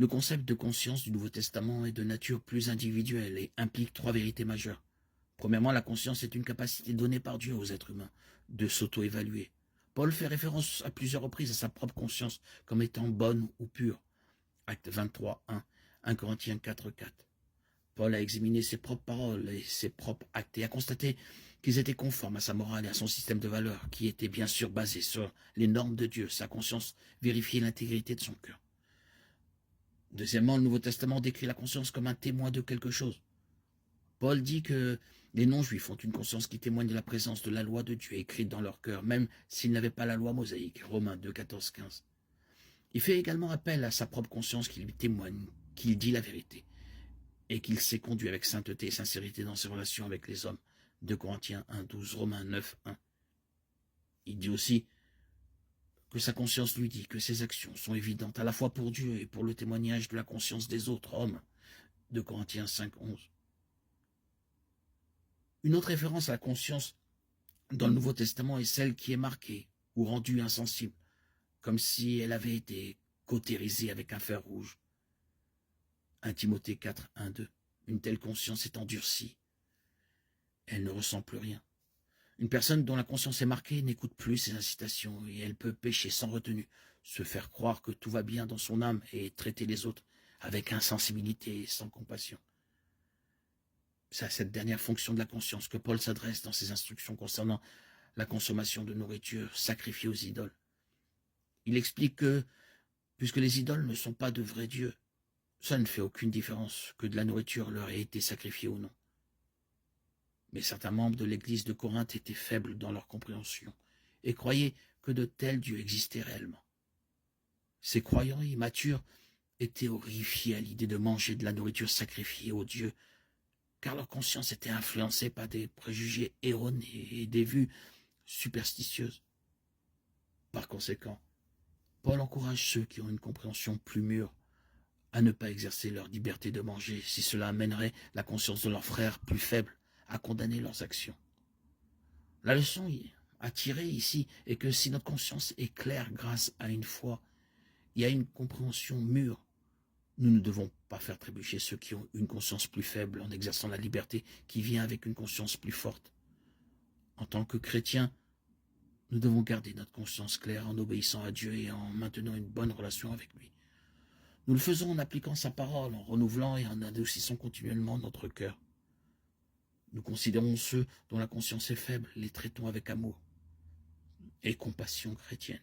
Le concept de conscience du Nouveau Testament est de nature plus individuelle et implique trois vérités majeures. Premièrement, la conscience est une capacité donnée par Dieu aux êtres humains de s'auto-évaluer. Paul fait référence à plusieurs reprises à sa propre conscience comme étant bonne ou pure. Acte 23, 1, 1 Corinthiens 4, 4. Paul a examiné ses propres paroles et ses propres actes et a constaté qu'ils étaient conformes à sa morale et à son système de valeurs, qui était bien sûr basé sur les normes de Dieu. Sa conscience vérifiait l'intégrité de son cœur. Deuxièmement, le Nouveau Testament décrit la conscience comme un témoin de quelque chose. Paul dit que les non-juifs ont une conscience qui témoigne de la présence de la loi de Dieu écrite dans leur cœur, même s'ils n'avaient pas la loi mosaïque. Romains 2, 14, 15. Il fait également appel à sa propre conscience qui lui témoigne qu'il dit la vérité et qu'il s'est conduit avec sainteté et sincérité dans ses relations avec les hommes. 2 Corinthiens 1, 12, Romains 9, 1. Il dit aussi que sa conscience lui dit que ses actions sont évidentes à la fois pour Dieu et pour le témoignage de la conscience des autres hommes. 2 Corinthiens 5, 11. Une autre référence à la conscience dans le Nouveau Testament est celle qui est marquée ou rendue insensible, comme si elle avait été cautérisée avec un fer rouge. 1 Timothée 4, 1, 2. Une telle conscience est endurcie. Elle ne ressent plus rien. Une personne dont la conscience est marquée n'écoute plus ses incitations et elle peut pécher sans retenue, se faire croire que tout va bien dans son âme et traiter les autres avec insensibilité et sans compassion. C'est à cette dernière fonction de la conscience que Paul s'adresse dans ses instructions concernant la consommation de nourriture sacrifiée aux idoles. Il explique que, puisque les idoles ne sont pas de vrais dieux, ça ne fait aucune différence que de la nourriture leur ait été sacrifiée ou non. Mais certains membres de l'église de Corinthe étaient faibles dans leur compréhension et croyaient que de tels dieux existaient réellement. Ces croyants immatures étaient horrifiés à l'idée de manger de la nourriture sacrifiée aux dieux, car leur conscience était influencée par des préjugés erronés et des vues superstitieuses. Par conséquent, Paul encourage ceux qui ont une compréhension plus mûre à ne pas exercer leur liberté de manger si cela amènerait la conscience de leurs frères plus faibles à condamner leurs actions. La leçon à tirer ici est que si notre conscience est claire grâce à une foi et à une compréhension mûre, nous ne devons pas faire trébucher ceux qui ont une conscience plus faible en exerçant la liberté qui vient avec une conscience plus forte. En tant que chrétiens, nous devons garder notre conscience claire en obéissant à Dieu et en maintenant une bonne relation avec lui. Nous le faisons en appliquant sa parole, en renouvelant et en adoucissant continuellement notre cœur. Nous considérons ceux dont la conscience est faible, les traitons avec amour et compassion chrétienne.